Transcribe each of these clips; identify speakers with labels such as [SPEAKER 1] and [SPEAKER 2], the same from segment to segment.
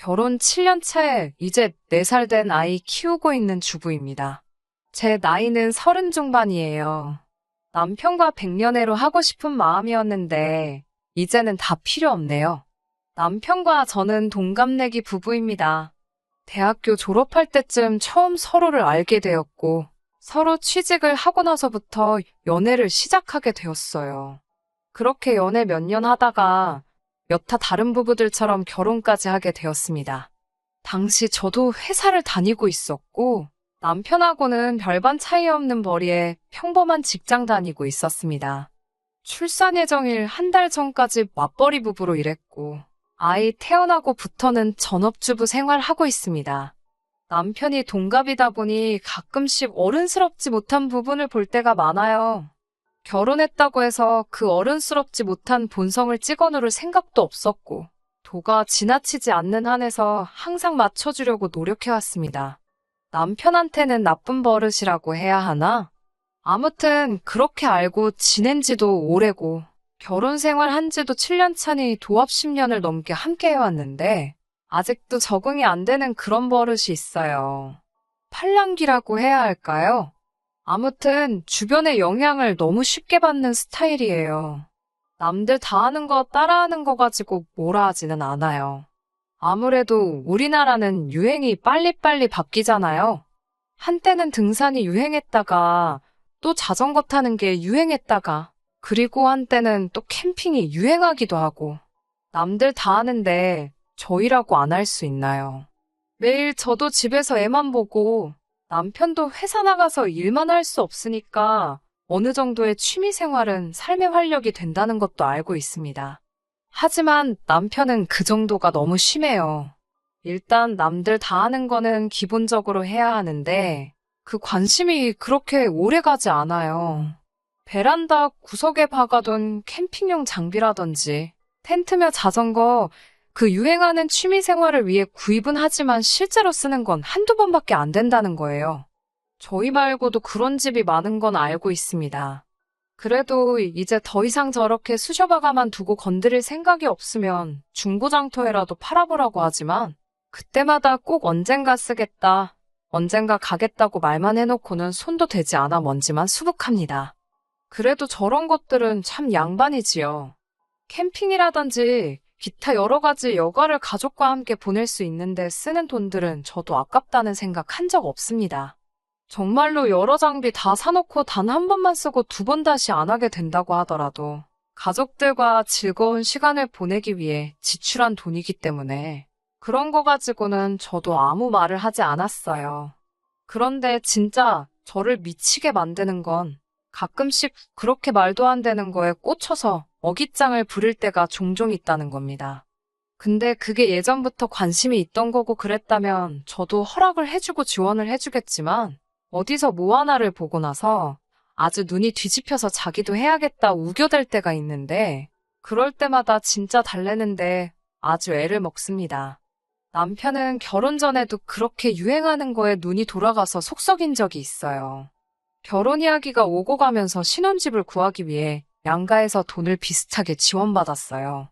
[SPEAKER 1] 결혼 7년 차에 이제 4살 된 아이 키우고 있는 주부입니다. 제 나이는 30 중반이에요. 남편과 백년해로 하고 싶은 마음이었는데 이제는 다 필요 없네요. 남편과 저는 동갑내기 부부입니다. 대학교 졸업할 때쯤 처음 서로를 알게 되었고 서로 취직을 하고 나서부터 연애를 시작하게 되었어요. 그렇게 연애 몇 년 하다가 여타 다른 부부들처럼 결혼까지 하게 되었습니다. 당시 저도 회사를 다니고 있었고 남편하고는 별반 차이 없는 벌이에 평범한 직장 다니고 있었습니다. 출산 예정일 1달 전까지 맞벌이 부부로 일했고 아이 태어나고부터는 전업주부 생활하고 있습니다. 남편이 동갑이다 보니 가끔씩 어른스럽지 못한 부분을 볼 때가 많아요. 결혼했다고 해서 그 어른스럽지 못한 본성을 찍어누를 생각도 없었고 도가 지나치지 않는 한에서 항상 맞춰주려고 노력해왔습니다. 남편한테는 나쁜 버릇이라고 해야 하나? 아무튼 그렇게 알고 지낸 지도 오래고 결혼 생활 한 지도 7년 차니 도합 10년을 넘게 함께 해왔는데 아직도 적응이 안 되는 그런 버릇이 있어요. 팔랑귀라고 해야 할까요? 아무튼 주변의 영향을 너무 쉽게 받는 스타일이에요. 남들 다 하는 거 따라하는 거 가지고 뭐라 하지는 않아요. 아무래도 우리나라는 유행이 빨리빨리 바뀌잖아요. 한때는 등산이 유행했다가 또 자전거 타는 게 유행했다가 그리고 한때는 또 캠핑이 유행하기도 하고 남들 다 하는데 저희라고 안 할 수 있나요? 매일 저도 집에서 애만 보고 남편도 회사 나가서 일만 할 수 없으니까 어느 정도의 취미 생활은 삶의 활력이 된다는 것도 알고 있습니다. 하지만 남편은 그 정도가 너무 심해요. 일단 남들 다 하는 거는 기본적으로 해야 하는데 그 관심이 그렇게 오래 가지 않아요. 베란다 구석에 박아둔 캠핑용 장비라든지 텐트며 자전거 그 유행하는 취미 생활을 위해 구입은 하지만 실제로 쓰는 건 한두 번밖에 안 된다는 거예요. 저희 말고도 그런 집이 많은 건 알고 있습니다. 그래도 이제 더 이상 저렇게 수셔박아만 두고 건드릴 생각이 없으면 중고장터에라도 팔아보라고 하지만 그때마다 꼭 언젠가 쓰겠다, 언젠가 가겠다고 말만 해놓고는 손도 대지 않아 먼지만 수북합니다. 그래도 저런 것들은 참 양반이지요. 캠핑이라든지 기타 여러 가지 여가를 가족과 함께 보낼 수 있는데 쓰는 돈들은 저도 아깝다는 생각 한 적 없습니다. 정말로 여러 장비 다 사놓고 단 한 번만 쓰고 2번 다시 안 하게 된다고 하더라도 가족들과 즐거운 시간을 보내기 위해 지출한 돈이기 때문에 그런 거 가지고는 저도 아무 말을 하지 않았어요. 그런데 진짜 저를 미치게 만드는 건 가끔씩 그렇게 말도 안 되는 거에 꽂혀서 어깃장을 부릴 때가 종종 있다는 겁니다. 근데 그게 예전부터 관심이 있던 거고 그랬다면 저도 허락을 해주고 지원을 해주겠지만 어디서 뭐 하나를 보고 나서 아주 눈이 뒤집혀서 자기도 해야겠다 우겨댈 때가 있는데 그럴 때마다 진짜 달래는데 아주 애를 먹습니다. 남편은 결혼 전에도 그렇게 유행하는 거에 눈이 돌아가서 속 썩인 적이 있어요. 결혼 이야기가 오고 가면서 신혼집을 구하기 위해 양가에서 돈을 비슷하게 지원받았어요.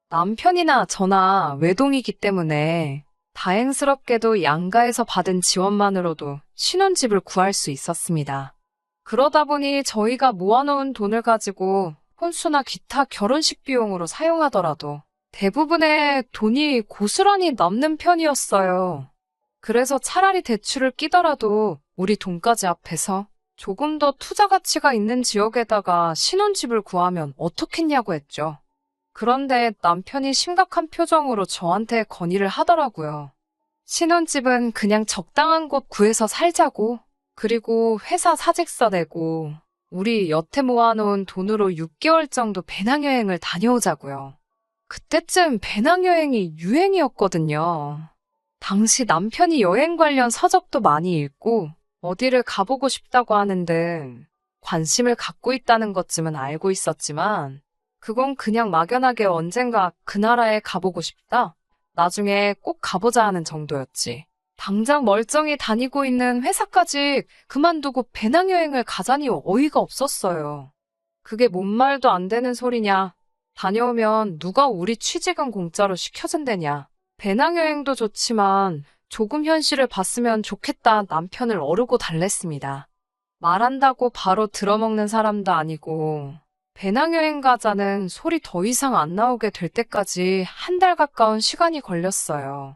[SPEAKER 1] 남편이나 저나 외동이기 때문에 다행스럽게도 양가에서 받은 지원만으로도 신혼집을 구할 수 있었습니다. 그러다 보니 저희가 모아놓은 돈을 가지고 혼수나 기타 결혼식 비용으로 사용하더라도 대부분의 돈이 고스란히 남는 편이었어요. 그래서 차라리 대출을 끼더라도 우리 돈까지 합해서 조금 더 투자 가치가 있는 지역에다가 신혼집을 구하면 어떻겠냐고 했죠. 그런데 남편이 심각한 표정으로 저한테 건의를 하더라고요. 신혼집은 그냥 적당한 곳 구해서 살자고, 그리고 회사 사직서 내고, 우리 여태 모아놓은 돈으로 6개월 정도 배낭여행을 다녀오자고요. 그때쯤 배낭여행이 유행이었거든요. 당시 남편이 여행 관련 서적도 많이 읽고, 어디를 가보고 싶다고 하는 등 관심을 갖고 있다는 것쯤은 알고 있었지만 그건 그냥 막연하게 언젠가 그 나라에 가보고 싶다. 나중에 꼭 가보자 하는 정도였지. 당장 멀쩡히 다니고 있는 회사까지 그만두고 배낭여행을 가자니 어이가 없었어요. 그게 뭔 말도 안 되는 소리냐. 다녀오면 누가 우리 취직은 공짜로 시켜준다냐. 배낭여행도 좋지만 조금 현실을 봤으면 좋겠다 남편을 어르고 달랬습니다. 말한다고 바로 들어먹는 사람도 아니고 배낭여행 가자는 소리 더 이상 안 나오게 될 때까지 한 달 가까운 시간이 걸렸어요.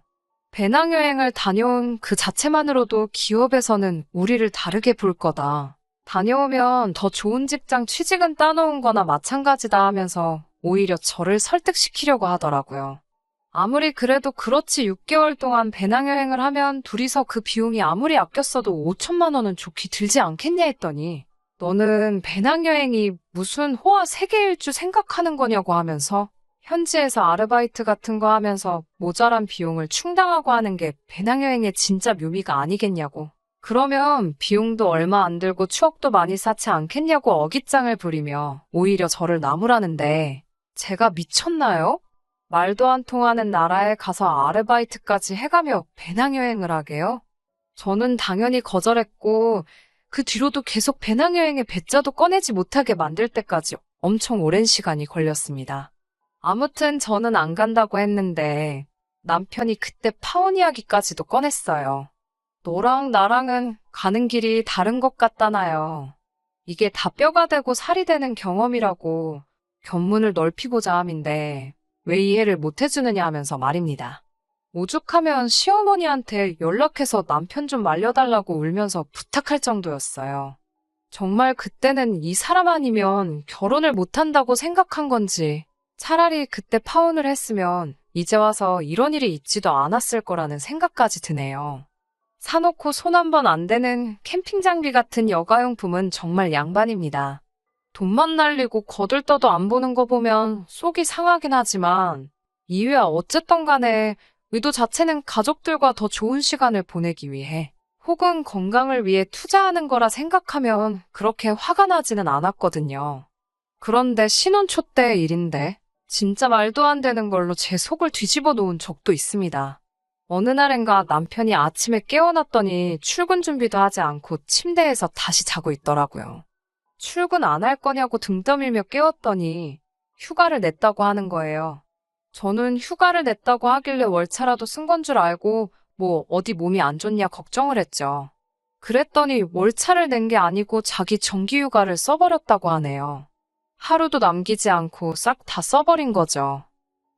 [SPEAKER 1] 배낭여행을 다녀온 그 자체만으로도 기업에서는 우리를 다르게 볼 거다. 다녀오면 더 좋은 직장 취직은 따놓은 거나 마찬가지다 하면서 오히려 저를 설득시키려고 하더라고요. 아무리 그래도 그렇지 6개월 동안 배낭여행을 하면 둘이서 그 비용이 아무리 아꼈어도 5천만 원은 좋게 들지 않겠냐 했더니 너는 배낭여행이 무슨 호화 세계일주 생각하는 거냐고 하면서 현지에서 아르바이트 같은 거 하면서 모자란 비용을 충당하고 하는 게 배낭여행의 진짜 묘미가 아니겠냐고. 그러면 비용도 얼마 안 들고 추억도 많이 쌓지 않겠냐고 어깃장을 부리며 오히려 저를 나무라는데 제가 미쳤나요? 말도 안 통하는 나라에 가서 아르바이트까지 해가며 배낭여행을 하게요? 저는 당연히 거절했고 그 뒤로도 계속 배낭여행의 배짜도 꺼내지 못하게 만들 때까지 엄청 오랜 시간이 걸렸습니다. 아무튼 저는 안 간다고 했는데 남편이 그때 파혼 이야기까지도 꺼냈어요. 너랑 나랑은 가는 길이 다른 것 같다나요. 이게 다 뼈가 되고 살이 되는 경험이라고 견문을 넓히고자 함인데 왜 이해를 못 해주느냐 하면서 말입니다. 오죽하면 시어머니한테 연락해서 남편 좀 말려달라고 울면서 부탁할 정도였어요. 정말 그때는 이 사람 아니면 결혼을 못한다고 생각한 건지 차라리 그때 파혼을 했으면 이제 와서 이런 일이 있지도 않았을 거라는 생각까지 드네요. 사놓고 손 한 번 안 대는 캠핑 장비 같은 여가용품은 정말 양반입니다. 돈만 날리고 거들떠도 안 보는 거 보면 속이 상하긴 하지만 이유야 어쨌든 간에 의도 자체는 가족들과 더 좋은 시간을 보내기 위해 혹은 건강을 위해 투자하는 거라 생각하면 그렇게 화가 나지는 않았거든요. 그런데 신혼 초 때 일인데 진짜 말도 안 되는 걸로 제 속을 뒤집어 놓은 적도 있습니다. 어느 날엔가 남편이 아침에 깨어났더니 출근 준비도 하지 않고 침대에서 다시 자고 있더라고요. 출근 안 할 거냐고 등 떠밀며 깨웠더니 휴가를 냈다고 하는 거예요. 저는 휴가를 냈다고 하길래 월차라도 쓴 건 줄 알고 뭐 어디 몸이 안 좋냐 걱정을 했죠. 그랬더니 월차를 낸 게 아니고 자기 정기휴가를 써버렸다고 하네요. 하루도 남기지 않고 싹 다 써버린 거죠.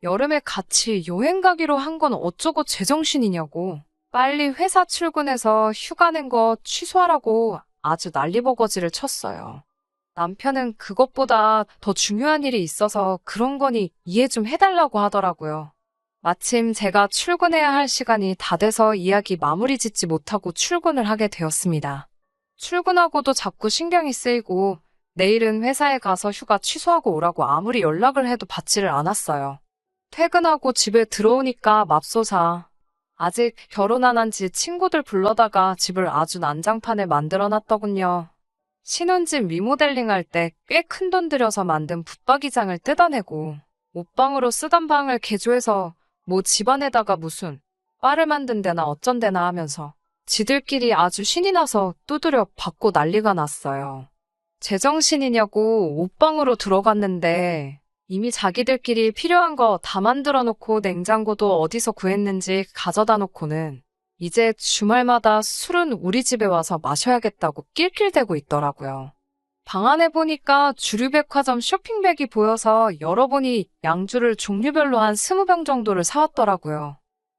[SPEAKER 1] 여름에 같이 여행 가기로 한 건 어쩌고 제정신이냐고. 빨리 회사 출근해서 휴가 낸 거 취소하라고 아주 난리버거지를 쳤어요. 남편은 그것보다 더 중요한 일이 있어서 그런 거니 이해 좀 해달라고 하더라고요. 마침 제가 출근해야 할 시간이 다 돼서 이야기 마무리 짓지 못하고 출근을 하게 되었습니다. 출근하고도 자꾸 신경이 쓰이고 내일은 회사에 가서 휴가 취소하고 오라고 아무리 연락을 해도 받지를 않았어요. 퇴근하고 집에 들어오니까 맙소사. 아직 결혼 안 한 지 친구들 불러다가 집을 아주 난장판에 만들어놨더군요. 신혼집 리모델링 할 때 꽤 큰 돈 들여서 만든 붙박이장을 뜯어내고 옷방으로 쓰던 방을 개조해서 뭐 집안에다가 무슨 바를 만든 데나 어쩐 데나 하면서 지들끼리 아주 신이 나서 두드려 받고 난리가 났어요. 제정신이냐고 옷방으로 들어갔는데 이미 자기들끼리 필요한 거 다 만들어 놓고 냉장고도 어디서 구했는지 가져다 놓고는 이제 주말마다 술은 우리 집에 와서 마셔야겠다고 낄낄대고 있더라고요. 방 안에 보니까 주류백화점 쇼핑백이 보여서 열어보니 양주를 종류별로 한 20병 정도를 사왔더라고요.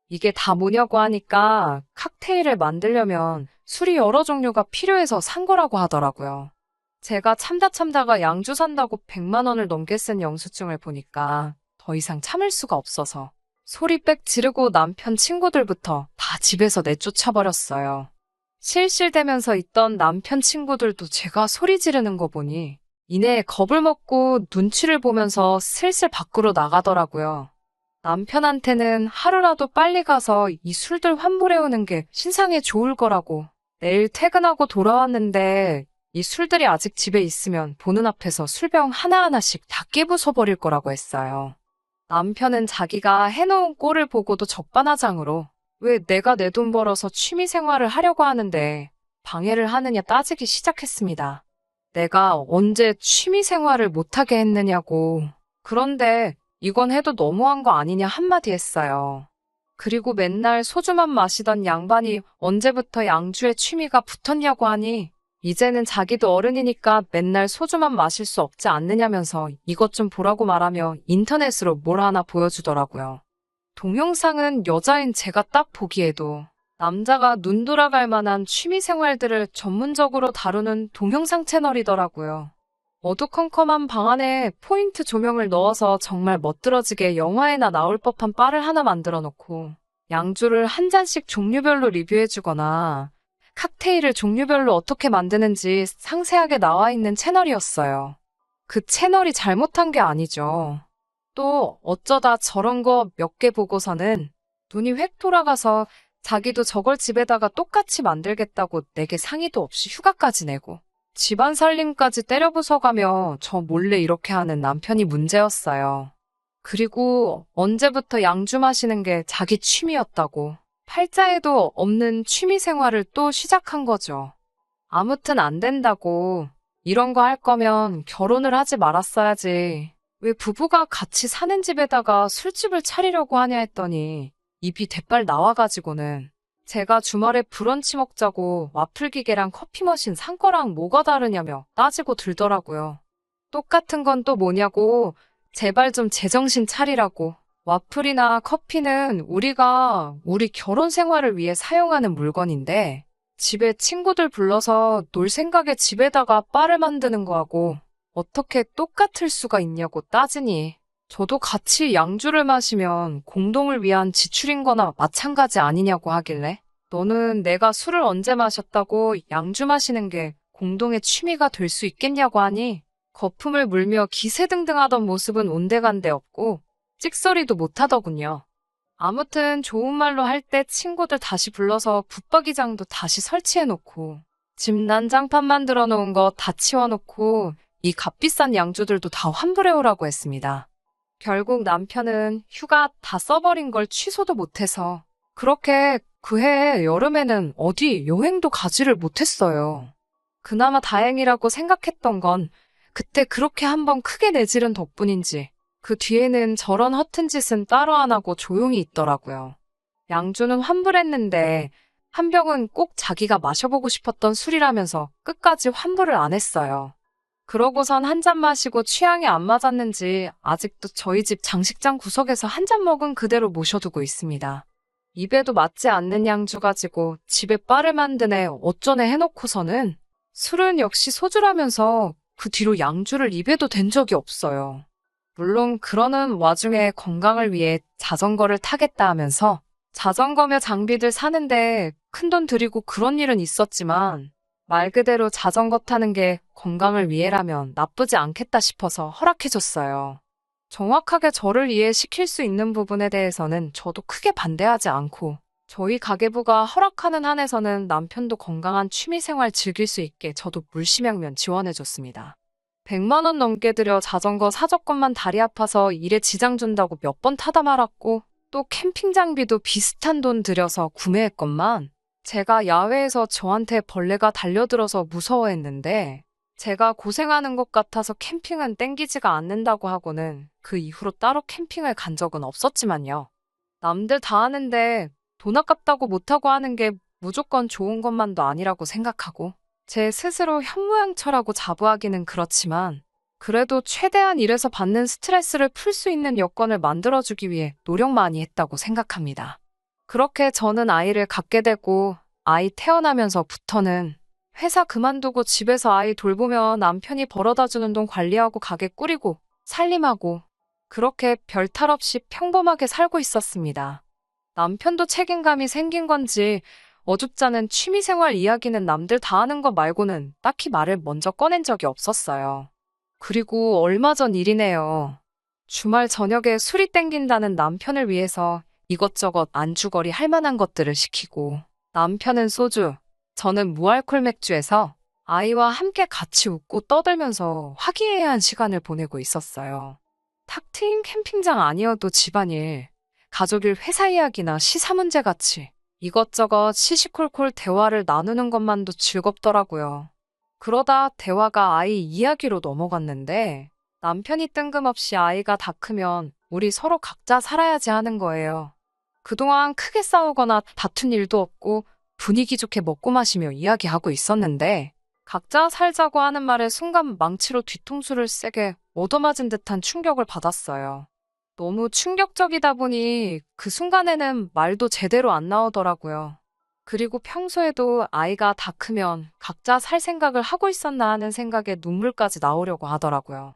[SPEAKER 1] 이게 다 뭐냐고 하니까 칵테일을 만들려면 술이 여러 종류가 필요해서 산 거라고 하더라고요. 제가 참다가 양주 산다고 100만 원을 넘게 쓴 영수증을 보니까 더 이상 참을 수가 없어서 소리 빽 지르고 남편 친구들부터 다 집에서 내쫓아버렸어요. 실실대면서 있던 남편 친구들도 제가 소리 지르는 거 보니 이내에 겁을 먹고 눈치를 보면서 슬슬 밖으로 나가더라고요. 남편한테는 하루라도 빨리 가서 이 술들 환불해오는 게 신상에 좋을 거라고 내일 퇴근하고 돌아왔는데 이 술들이 아직 집에 있으면 보는 앞에서 술병 하나하나씩 다 깨부숴버릴 거라고 했어요. 남편은 자기가 해놓은 꼴을 보고도 적반하장으로 왜 내가 내 돈 벌어서 취미생활을 하려고 하는데 방해를 하느냐 따지기 시작했습니다. 내가 언제 취미생활을 못하게 했느냐고. 그런데 이건 해도 너무한 거 아니냐 한마디 했어요. 그리고 맨날 소주만 마시던 양반이 언제부터 양주에 취미가 붙었냐고 하니 이제는 자기도 어른이니까 맨날 소주만 마실 수 없지 않느냐면서 이것 좀 보라고 말하며 인터넷으로 뭘 하나 보여주더라고요. 동영상은 여자인 제가 딱 보기에도 남자가 눈 돌아갈 만한 취미 생활들을 전문적으로 다루는 동영상 채널이더라고요. 어두컴컴한 방 안에 포인트 조명을 넣어서 정말 멋들어지게 영화에나 나올 법한 바를 하나 만들어 놓고 양주를 한 잔씩 종류별로 리뷰해주거나 칵테일을 종류별로 어떻게 만드는지 상세하게 나와 있는 채널이었어요. 그 채널이 잘못한 게 아니죠. 또 어쩌다 저런 거 몇 개 보고서는 눈이 획 돌아가서 자기도 저걸 집에다가 똑같이 만들겠다고 내게 상의도 없이 휴가까지 내고 집안 살림까지 때려 부숴가며 저 몰래 이렇게 하는 남편이 문제였어요. 그리고 언제부터 양주 마시는 게 자기 취미였다고 팔자에도 없는 취미 생활을 또 시작한 거죠. 아무튼 안 된다고. 이런 거 할 거면 결혼을 하지 말았어야지. 왜 부부가 같이 사는 집에다가 술집을 차리려고 하냐 했더니 입이 대빨 나와가지고는 제가 주말에 브런치 먹자고 와플 기계랑 커피 머신 산 거랑 뭐가 다르냐며 따지고 들더라고요. 똑같은 건 또 뭐냐고. 제발 좀 제정신 차리라고. 와플이나 커피는 우리가 우리 결혼 생활을 위해 사용하는 물건인데 집에 친구들 불러서 놀 생각에 집에다가 바를 만드는 거하고 어떻게 똑같을 수가 있냐고 따지니 저도 같이 양주를 마시면 공동을 위한 지출인 거나 마찬가지 아니냐고 하길래 너는 내가 술을 언제 마셨다고 양주 마시는 게 공동의 취미가 될 수 있겠냐고 하니 거품을 물며 기세등등하던 모습은 온데간데 없고 찍소리도 못하더군요. 아무튼 좋은 말로 할 때 친구들 다시 불러서 붙박이장도 다시 설치해놓고 집 난장판 만들어 놓은 거 다 치워놓고 이 값비싼 양주들도 다 환불해오라고 했습니다. 결국 남편은 휴가 다 써버린 걸 취소도 못해서 그렇게 그해 여름에는 어디 여행도 가지를 못했어요. 그나마 다행이라고 생각했던 건 그때 그렇게 한번 크게 내지른 덕분인지 그 뒤에는 저런 허튼 짓은 따로 안 하고 조용히 있더라고요. 양주는 환불했는데 한 병은 꼭 자기가 마셔보고 싶었던 술이라면서 끝까지 환불을 안 했어요. 그러고선 한 잔 마시고 취향이 안 맞았는지 아직도 저희 집 장식장 구석에서 한 잔 먹은 그대로 모셔두고 있습니다. 입에도 맞지 않는 양주 가지고 집에 바를 만드네 어쩌네 해놓고서는 술은 역시 소주라면서 그 뒤로 양주를 입에도 댄 적이 없어요. 물론 그러는 와중에 건강을 위해 자전거를 타겠다 하면서 자전거며 장비들 사는데 큰돈 들이고 그런 일은 있었지만 말 그대로 자전거 타는 게 건강을 위해라면 나쁘지 않겠다 싶어서 허락해줬어요. 정확하게 저를 이해시킬 수 있는 부분에 대해서는 저도 크게 반대하지 않고 저희 가계부가 허락하는 한에서는 남편도 건강한 취미생활 즐길 수 있게 저도 물심양면 지원해줬습니다. 100만 원 넘게 들여 자전거 사조건만 다리 아파서 일에 지장 준다고 몇 번 타다 말았고 또 캠핑 장비도 비슷한 돈 들여서 구매했건만 제가 야외에서 저한테 벌레가 달려들어서 무서워했는데 제가 고생하는 것 같아서 캠핑은 땡기지가 않는다고 하고는 그 이후로 따로 캠핑을 간 적은 없었지만요. 남들 다 하는데 돈 아깝다고 못하고 하는 게 무조건 좋은 것만도 아니라고 생각하고 제 스스로 현모양처라고 자부하기는 그렇지만 그래도 최대한 일에서 받는 스트레스를 풀 수 있는 여건을 만들어주기 위해 노력 많이 했다고 생각합니다. 그렇게 저는 아이를 갖게 되고 아이 태어나면서부터는 회사 그만두고 집에서 아이 돌보며 남편이 벌어다주는 돈 관리하고 가게 꾸리고 살림하고 그렇게 별 탈 없이 평범하게 살고 있었습니다. 남편도 책임감이 생긴 건지 어줍잖은 취미생활 이야기는 남들 다 하는 거 말고는 딱히 말을 먼저 꺼낸 적이 없었어요. 그리고 얼마 전 일이네요. 주말 저녁에 술이 땡긴다는 남편을 위해서 이것저것 안주거리 할 만한 것들을 시키고 남편은 소주, 저는 무알콜 맥주에서 아이와 함께 같이 웃고 떠들면서 화기애애한 시간을 보내고 있었어요. 탁 트인 캠핑장 아니어도 집안일, 가족일 회사 이야기나 시사 문제 같이 이것저것 시시콜콜 대화를 나누는 것만도 즐겁더라고요. 그러다 대화가 아이 이야기로 넘어갔는데 남편이 뜬금없이 아이가 다 크면 우리 서로 각자 살아야지 하는 거예요. 그동안 크게 싸우거나 다툰 일도 없고 분위기 좋게 먹고 마시며 이야기하고 있었는데 각자 살자고 하는 말에 순간 망치로 뒤통수를 세게 얻어맞은 듯한 충격을 받았어요. 너무 충격적이다 보니 그 순간에는 말도 제대로 안 나오더라고요. 그리고 평소에도 아이가 다 크면 각자 살 생각을 하고 있었나 하는 생각에 눈물까지 나오려고 하더라고요.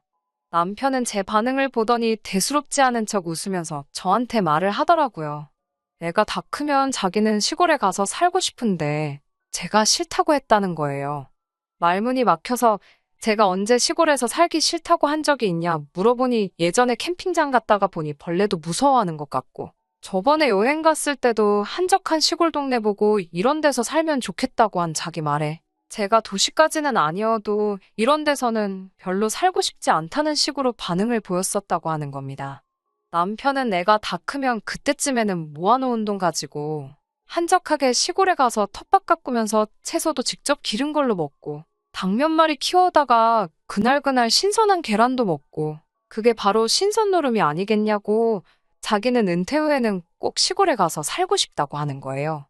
[SPEAKER 1] 남편은 제 반응을 보더니 대수롭지 않은 척 웃으면서 저한테 말을 하더라고요. 애가 다 크면 자기는 시골에 가서 살고 싶은데 제가 싫다고 했다는 거예요. 말문이 막혀서 제가 언제 시골에서 살기 싫다고 한 적이 있냐 물어보니 예전에 캠핑장 갔다가 보니 벌레도 무서워하는 것 같고 저번에 여행 갔을 때도 한적한 시골 동네 보고 이런 데서 살면 좋겠다고 한 자기 말에 제가 도시까지는 아니어도 이런 데서는 별로 살고 싶지 않다는 식으로 반응을 보였었다고 하는 겁니다. 남편은 애가 다 크면 그때쯤에는 모아놓은 돈 가지고 한적하게 시골에 가서 텃밭 가꾸면서 채소도 직접 기른 걸로 먹고 닭 몇 마리 키워다가 그날그날 신선한 계란도 먹고 그게 바로 신선 노름이 아니겠냐고 자기는 은퇴 후에는 꼭 시골에 가서 살고 싶다고 하는 거예요.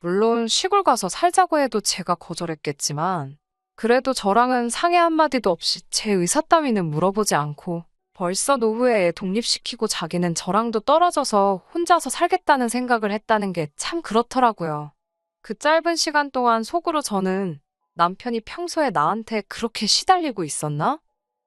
[SPEAKER 1] 물론 시골 가서 살자고 해도 제가 거절했겠지만 그래도 저랑은 상의 한마디도 없이 제 의사 따위는 물어보지 않고 벌써 노후에 애 독립시키고 자기는 저랑도 떨어져서 혼자서 살겠다는 생각을 했다는 게 참 그렇더라고요. 그 짧은 시간 동안 속으로 저는 남편이 평소에 나한테 그렇게 시달리고 있었나?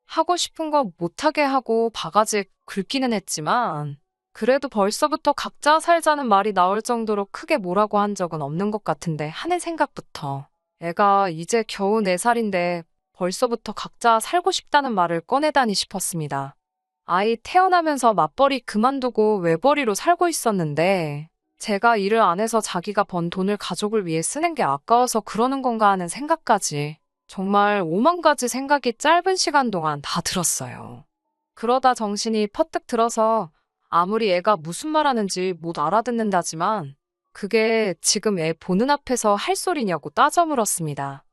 [SPEAKER 1] 하고 싶은 거 못하게 하고 바가지 긁기는 했지만 그래도 벌써부터 각자 살자는 말이 나올 정도로 크게 뭐라고 한 적은 없는 것 같은데 하는 생각부터 애가 이제 겨우 4살인데 벌써부터 각자 살고 싶다는 말을 꺼내다니 싶었습니다. 아이 태어나면서 맞벌이 그만두고 외벌이로 살고 있었는데 제가 일을 안 해서 자기가 번 돈을 가족을 위해 쓰는 게 아까워서 그러는 건가 하는 생각까지 정말 5만 가지 생각이 짧은 시간 동안 다 들었어요. 그러다 정신이 퍼뜩 들어서 아무리 애가 무슨 말하는지 못 알아듣는다지만 그게 지금 애 보는 앞에서 할 소리냐고 따져 물었습니다.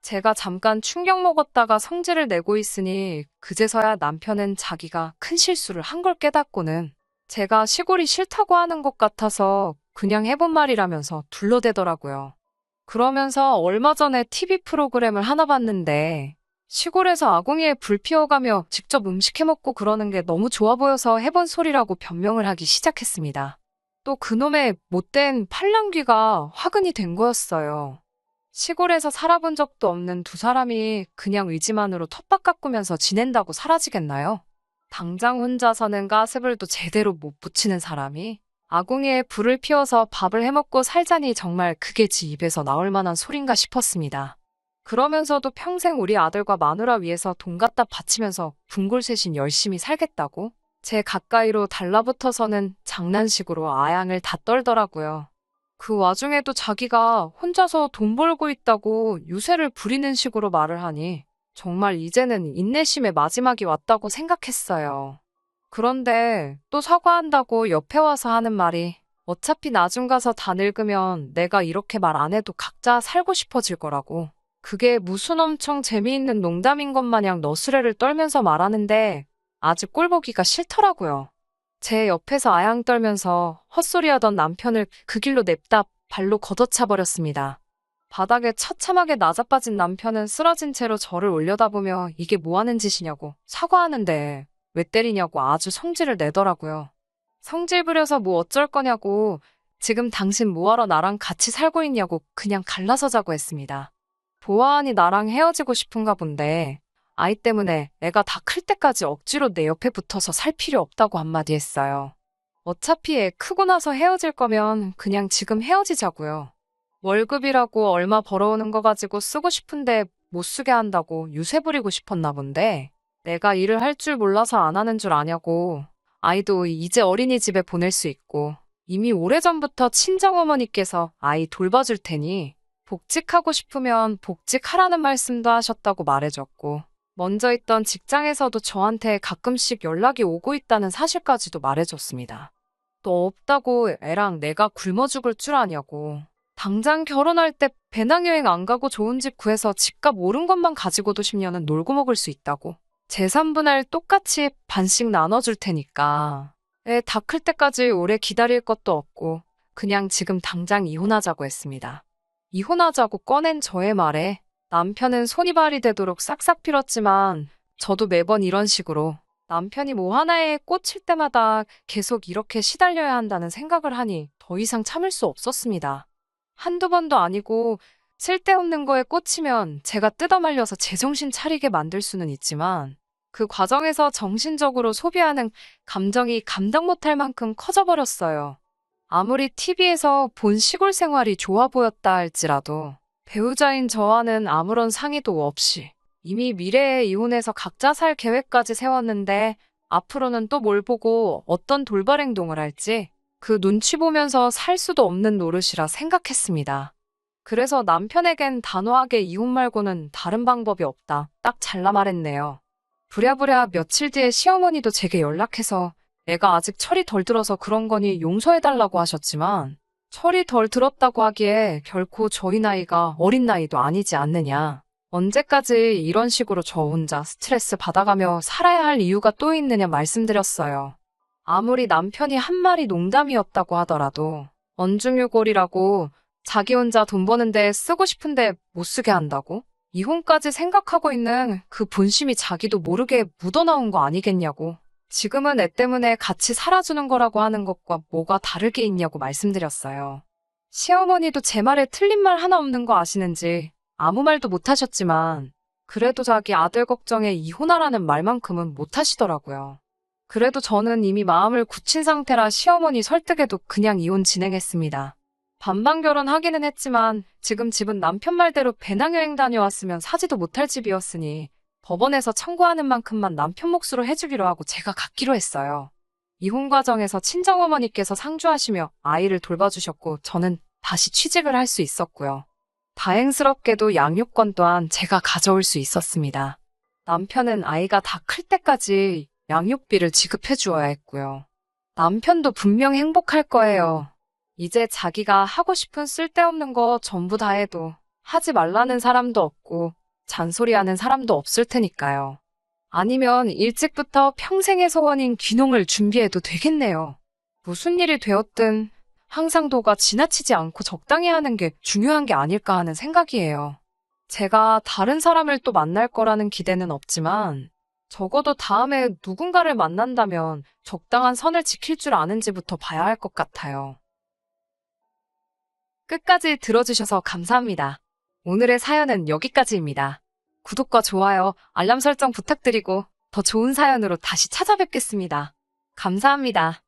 [SPEAKER 1] 제가 잠깐 충격 먹었다가 성질을 내고 있으니 그제서야 남편은 자기가 큰 실수를 한 걸 깨닫고는 제가 시골이 싫다고 하는 것 같아서 그냥 해본 말이라면서 둘러대더라고요. 그러면서 얼마 전에 TV 프로그램을 하나 봤는데 시골에서 아궁이에 불 피워가며 직접 음식 해먹고 그러는 게 너무 좋아 보여서 해본 소리라고 변명을 하기 시작했습니다. 또 그놈의 못된 팔랑귀가 화근이 된 거였어요. 시골에서 살아본 적도 없는 두 사람이 그냥 의지만으로 텃밭 가꾸면서 지낸다고 사라지겠나요? 당장 혼자서는 가스불도 제대로 못 붙이는 사람이 아궁이에 불을 피워서 밥을 해먹고 살자니 정말 그게 지 입에서 나올 만한 소린가 싶었습니다. 그러면서도 평생 우리 아들과 마누라 위해서 돈 갖다 바치면서 분골셋인 열심히 살겠다고? 제 가까이로 달라붙어서는 장난식으로 아양을 다 떨더라고요. 그 와중에도 자기가 혼자서 돈 벌고 있다고 유세를 부리는 식으로 말을 하니 정말 이제는 인내심의 마지막이 왔다고 생각했어요. 그런데 또 사과한다고 옆에 와서 하는 말이 어차피 나중 가서 다 늙으면 내가 이렇게 말 안 해도 각자 살고 싶어질 거라고. 그게 무슨 엄청 재미있는 농담인 것 마냥 너스레를 떨면서 말하는데 아주 꼴보기가 싫더라고요. 제 옆에서 아양 떨면서 헛소리하던 남편을 그 길로 냅다 발로 걷어차 버렸습니다. 바닥에 처참하게 나자빠진 남편은 쓰러진 채로 저를 올려다보며 이게 뭐 하는 짓이냐고 사과하는데 왜 때리냐고 아주 성질을 내더라고요. 성질 부려서 뭐 어쩔 거냐고 지금 당신 뭐하러 나랑 같이 살고 있냐고 그냥 갈라서자고 했습니다. 보아하니 나랑 헤어지고 싶은가 본데 아이 때문에 애가 다 클 때까지 억지로 내 옆에 붙어서 살 필요 없다고 한마디 했어요. 어차피 애 크고 나서 헤어질 거면 그냥 지금 헤어지자고요. 월급이라고 얼마 벌어오는 거 가지고 쓰고 싶은데 못 쓰게 한다고 유세 부리고 싶었나 본데 내가 일을 할 줄 몰라서 안 하는 줄 아냐고. 아이도 이제 어린이집에 보낼 수 있고 이미 오래전부터 친정어머니께서 아이 돌봐줄 테니 복직하고 싶으면 복직하라는 말씀도 하셨다고 말해줬고 먼저 있던 직장에서도 저한테 가끔씩 연락이 오고 있다는 사실까지도 말해줬습니다. 너 없다고 애랑 내가 굶어 죽을 줄 아냐고. 당장 결혼할 때 배낭여행 안 가고 좋은 집 구해서 집값 오른 것만 가지고도 10년은 놀고 먹을 수 있다고. 재산분할 똑같이 반씩 나눠줄 테니까. 애 다 클 때까지 오래 기다릴 것도 없고 그냥 지금 당장 이혼하자고 했습니다. 이혼하자고 꺼낸 저의 말에 남편은 손이발이 되도록 싹싹 빌었지만 저도 매번 이런 식으로 남편이 뭐 하나에 꽂힐 때마다 계속 이렇게 시달려야 한다는 생각을 하니 더 이상 참을 수 없었습니다. 한두 번도 아니고 쓸데없는 거에 꽂히면 제가 뜯어말려서 제정신 차리게 만들 수는 있지만 그 과정에서 정신적으로 소비하는 감정이 감당 못할 만큼 커져버렸어요. 아무리 TV에서 본 시골 생활이 좋아 보였다 할지라도 배우자인 저와는 아무런 상의도 없이 이미 미래에 이혼해서 각자 살 계획까지 세웠는데 앞으로는 또 뭘 보고 어떤 돌발 행동을 할지 그 눈치 보면서 살 수도 없는 노릇이라 생각했습니다. 그래서 남편에겐 단호하게 이혼 말고는 다른 방법이 없다. 딱 잘라 말했네요. 부랴부랴 며칠 뒤에 시어머니도 제게 연락해서 애가 아직 철이 덜 들어서 그런 거니 용서해달라고 하셨지만 철이 덜 들었다고 하기에 결코 저희 나이가 어린 나이도 아니지 않느냐. 언제까지 이런 식으로 저 혼자 스트레스 받아가며 살아야 할 이유가 또 있느냐 말씀드렸어요. 아무리 남편이 한 말이 농담이었다고 하더라도 언중유골이라고 자기 혼자 돈 버는데 쓰고 싶은데 못 쓰게 한다고? 이혼까지 생각하고 있는 그 본심이 자기도 모르게 묻어나온 거 아니겠냐고. 지금은 애 때문에 같이 살아주는 거라고 하는 것과 뭐가 다를 게 있냐고 말씀드렸어요. 시어머니도 제 말에 틀린 말 하나 없는 거 아시는지 아무 말도 못 하셨지만 그래도 자기 아들 걱정에 이혼하라는 말만큼은 못 하시더라고요. 그래도 저는 이미 마음을 굳힌 상태라 시어머니 설득에도 그냥 이혼 진행했습니다. 반반 결혼하기는 했지만 지금 집은 남편 말대로 배낭여행 다녀왔으면 사지도 못할 집이었으니 법원에서 청구하는 만큼만 남편 몫으로 해주기로 하고 제가 갖기로 했어요. 이혼 과정에서 친정어머니께서 상주하시며 아이를 돌봐주셨고 저는 다시 취직을 할 수 있었고요. 다행스럽게도 양육권 또한 제가 가져올 수 있었습니다. 남편은 아이가 다 클 때까지 양육비를 지급해 주어야 했고요. 남편도 분명 행복할 거예요. 이제 자기가 하고 싶은 쓸데없는 거 전부 다 해도 하지 말라는 사람도 없고 잔소리하는 사람도 없을 테니까요. 아니면 일찍부터 평생의 소원인 귀농을 준비해도 되겠네요. 무슨 일이 되었든 항상 도가 지나치지 않고 적당히 하는 게 중요한 게 아닐까 하는 생각이에요. 제가 다른 사람을 또 만날 거라는 기대는 없지만 적어도 다음에 누군가를 만난다면 적당한 선을 지킬 줄 아는지부터 봐야 할 것 같아요. 끝까지 들어주셔서 감사합니다. 오늘의 사연은 여기까지입니다. 구독과 좋아요, 알람 설정 부탁드리고 더 좋은 사연으로 다시 찾아뵙겠습니다. 감사합니다.